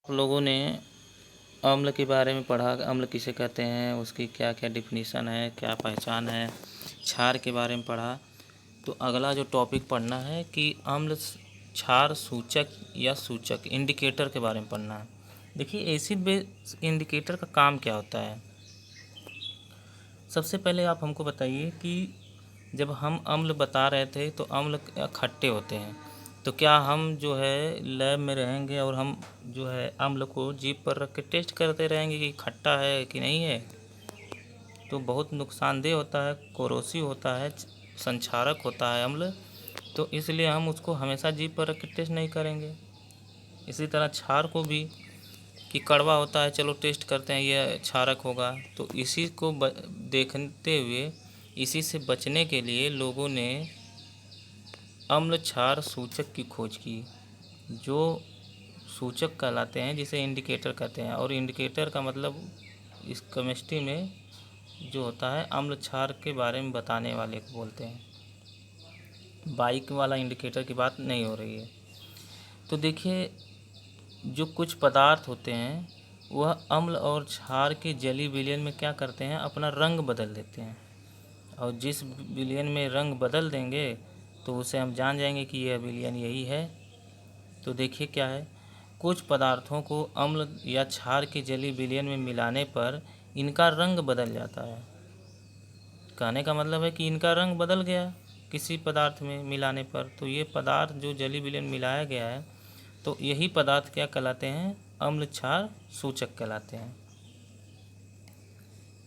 लोगों ने अम्ल के बारे में पढ़ा, अम्ल किसे कहते हैं, उसकी क्या क्या डिफिनीशन है, क्या पहचान है। क्षार के बारे में पढ़ा। तो अगला जो टॉपिक पढ़ना है कि अम्ल क्षार सूचक या सूचक इंडिकेटर के बारे में पढ़ना है। देखिए, एसिड बेस इंडिकेटर का काम क्या होता है। सबसे पहले आप हमको बताइए कि जब हम अम्ल बता रहे थे तो अम्ल खट्टे होते हैं, तो क्या हम जो है लैब में रहेंगे और हम जो है अम्ल को जीभ पर रख के टेस्ट करते रहेंगे कि खट्टा है कि नहीं है। तो बहुत नुकसानदेह होता है, कोरोसिव होता है, संक्षारक होता है अम्ल। तो इसलिए हम उसको हमेशा जीभ पर रख के टेस्ट नहीं करेंगे। इसी तरह क्षार को भी कि कड़वा होता है, चलो टेस्ट करते हैं, यह क्षारक होगा। तो इसी को देखते हुए, इसी से बचने के लिए लोगों ने अम्ल क्षार सूचक की खोज की, जो सूचक कहलाते हैं, जिसे इंडिकेटर कहते हैं। और इंडिकेटर का मतलब इस केमिस्ट्री में जो होता है अम्ल क्षार के बारे में बताने वाले को बोलते हैं। बाइक वाला इंडिकेटर की बात नहीं हो रही है। तो देखिए, जो कुछ पदार्थ होते हैं वह अम्ल और क्षार के जलीय विलयन में क्या करते हैं, अपना रंग बदल देते हैं। और जिस विलयन में रंग बदल देंगे तो उसे हम जान जाएंगे कि यह विलयन यही है। तो देखिए क्या है, कुछ पदार्थों को अम्ल या क्षार के जलीय विलयन में मिलाने पर इनका रंग बदल जाता है। कहने का मतलब है कि इनका रंग बदल गया किसी पदार्थ में मिलाने पर। तो ये पदार्थ जो जलीय विलयन मिलाया गया है, तो यही पदार्थ क्या कहलाते हैं, अम्ल क्षार सूचक कहलाते हैं।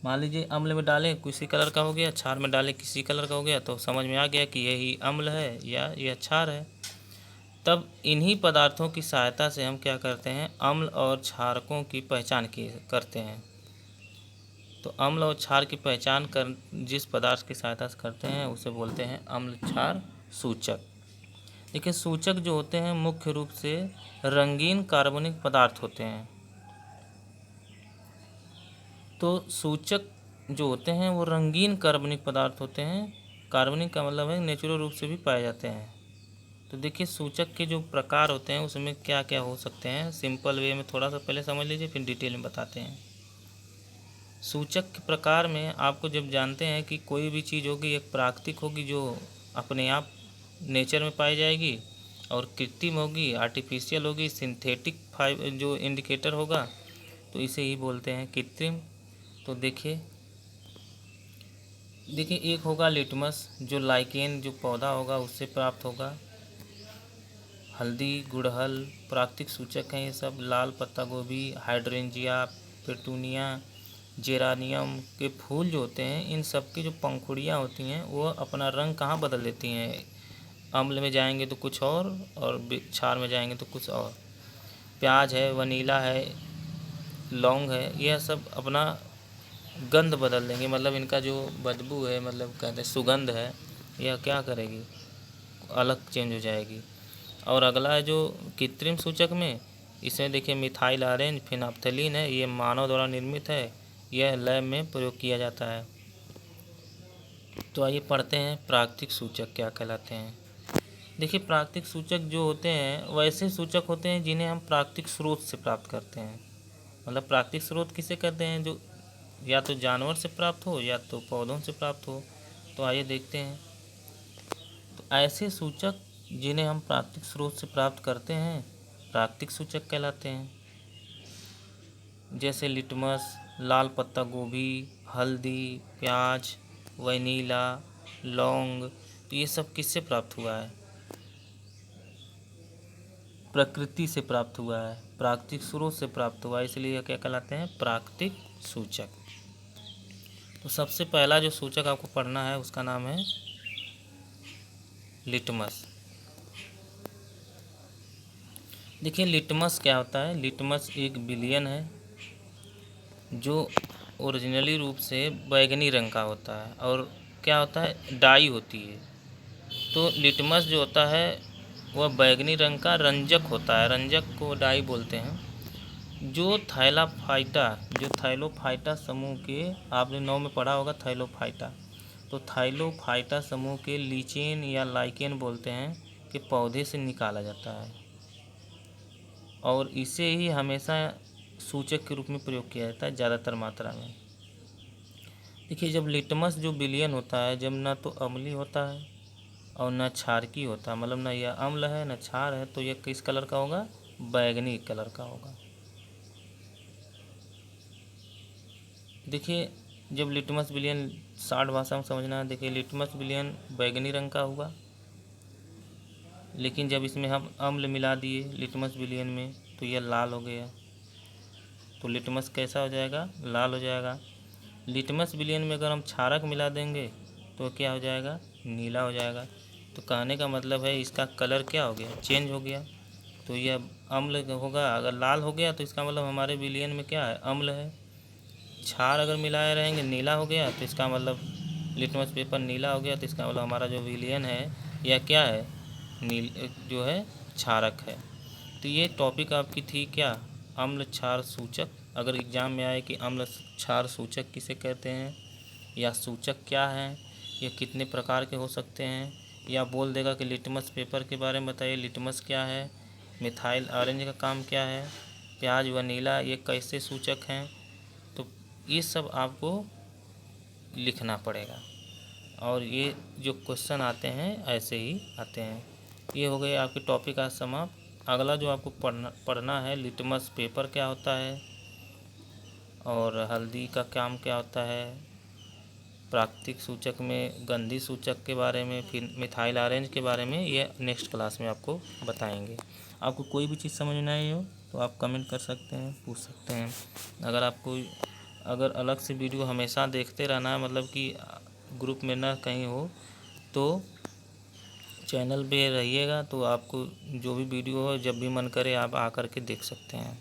मान लीजिए अम्ल में डाले किसी कलर का हो गया, क्षार में डाले किसी कलर का हो गया, तो समझ में आ गया कि यही अम्ल है या यह क्षार है। तब इन्हीं पदार्थों की सहायता से हम क्या करते हैं, अम्ल और क्षारकों की पहचान करते हैं। तो अम्ल और क्षार की पहचान कर जिस पदार्थ की सहायता से करते हैं उसे बोलते हैं अम्ल क्षार सूचक। देखिए, सूचक जो होते हैं मुख्य रूप से रंगीन कार्बनिक पदार्थ होते हैं। तो सूचक जो होते हैं वो रंगीन कार्बनिक पदार्थ होते हैं। कार्बनिक का मतलब है नेचुरल रूप से भी पाए जाते हैं। तो देखिए, सूचक के जो प्रकार होते हैं उसमें क्या क्या हो सकते हैं, सिंपल वे में थोड़ा सा पहले समझ लीजिए, फिर डिटेल में बताते हैं। सूचक के प्रकार में आपको जब जानते हैं कि कोई भी चीज़ होगी, एक प्राकृतिक होगी जो अपने आप नेचर में पाई जाएगी, और कृत्रिम होगी, आर्टिफिशियल होगी, सिंथेटिक जो इंडिकेटर होगा, तो इसे ही बोलते हैं कृत्रिम। तो देखिए एक होगा लिटमस, जो लाइकेन जो पौधा होगा उससे प्राप्त होगा। हल्दी, गुड़हल प्राकृतिक सूचक हैं ये सब। लाल पत्ता गोभी, हाइड्रेंजिया, पेटूनिया, जेरानियम के फूल जो होते हैं, इन सब की जो पंखुड़ियाँ होती हैं वो अपना रंग कहाँ बदल देती हैं, अम्ल में जाएंगे तो कुछ और क्षार में जाएंगे तो कुछ और। प्याज है, वनीला है, लौंग है, यह सब अपना गंध बदल देंगे, मतलब इनका जो बदबू है, मतलब कहते हैं सुगंध है, यह क्या करेगी, अलग चेंज हो जाएगी। और अगला है जो कृत्रिम सूचक में, इसमें देखिए मिथाइल ऑरेंज फिनाप्थलीन है, ये मानव द्वारा निर्मित है, यह लैब में प्रयोग किया जाता है। तो आइए पढ़ते हैं प्राकृतिक सूचक क्या कहलाते हैं। देखिए, प्राकृतिक सूचक जो होते हैं वैसे सूचक होते हैं जिन्हें हम प्राकृतिक स्रोत से प्राप्त करते हैं। मतलब प्राकृतिक स्रोत किसे कहते हैं, जो या तो जानवर से प्राप्त हो या तो पौधों से प्राप्त हो। तो आइए देखते हैं। तो ऐसे सूचक जिन्हें हम प्राकृतिक स्रोत से प्राप्त करते हैं प्राकृतिक सूचक कहलाते हैं। जैसे लिटमस, लाल पत्ता गोभी, हल्दी, प्याज, वनीला, लौंग, तो ये सब किससे प्राप्त हुआ है, प्रकृति से प्राप्त हुआ है, प्राकृतिक स्रोत से प्राप्त हुआ है, इसलिए यह क्या कहलाते हैं, प्राकृतिक सूचक। तो सबसे पहला जो सूचक आपको पढ़ना है उसका नाम है लिटमस। देखिए, लिटमस क्या होता है। लिटमस एक विलयन है जो ओरिजिनली रूप से बैगनी रंग का होता है, और क्या होता है, डाई होती है। तो लिटमस जो होता है वह बैगनी रंग का रंजक होता है, रंजक को डाई बोलते हैं। जो थैलोफाइटा समूह के, आपने 9 में पढ़ा होगा थैलोफाइटा, तो थैलोफाइटा समूह के लीचेन या लाइकेन बोलते हैं कि पौधे से निकाला जाता है। और इसे ही हमेशा सूचक के रूप में प्रयोग किया जाता है ज़्यादातर मात्रा में। देखिए, जब लिटमस जो विलयन होता है, जब ना तो अम्लीय होता है और ना क्षारकी होता है, मतलब ना यह अम्ल है ना क्षार है, तो यह किस कलर का होगा? बैगनी कलर का होगा। देखिए, जब लिटमस विलयन शार्ट भाषा में समझना है, देखिए लिटमस विलयन बैगनी रंग का होगा, लेकिन जब इसमें हम अम्ल मिला दिए लिटमस विलयन में तो यह लाल हो गया। तो लिटमस कैसा हो जाएगा? लाल हो जाएगा। लिटमस विलयन में अगर हम क्षारक मिला देंगे तो क्या हो जाएगा? नीला हो जाएगा। तो कहने का मतलब है इसका कलर क्या हो गया? चेंज हो गया। तो यह अम्ल होगा। अगर लाल हो गया तो इसका मतलब हमारे विलयन में क्या है? अम्ल है। क्षार अगर मिलाए रहेंगे, नीला हो गया, तो इसका मतलब लिटमस पेपर नीला हो गया, तो इसका मतलब हमारा जो विलयन है यह क्या है? नील जो है क्षारक है। तो ये टॉपिक आपकी थी क्या? अम्ल क्षार सूचक। अगर एग्ज़ाम में आए कि अम्ल क्षार सूचक किसे कहते हैं, या सूचक क्या हैं, ये कितने प्रकार के हो सकते हैं, या बोल देगा कि लिटमस पेपर के बारे में बताइए, लिटमस क्या है, मिथाइल ऑरेंज का काम क्या है, प्याज व नीला ये कैसे सूचक हैं, तो ये सब आपको लिखना पड़ेगा। और ये जो क्वेश्चन आते हैं ऐसे ही आते हैं। ये हो गए आपके टॉपिक आज समाप्त। अगला जो आपको पढ़ना है, लिटमस पेपर क्या होता है और हल्दी का काम क्या होता है, प्राकृतिक सूचक में गंधी सूचक के बारे में, फिर मिथाइल ऑरेंज के बारे में, ये नेक्स्ट क्लास में आपको बताएंगे। आपको कोई भी चीज़ समझ में आई हो तो आप कमेंट कर सकते हैं, पूछ सकते हैं। अगर अलग से वीडियो हमेशा देखते रहना है, मतलब कि ग्रुप में ना कहीं हो, तो चैनल पे रहिएगा, तो आपको जो भी वीडियो हो जब भी मन करे आप आकर के देख सकते हैं।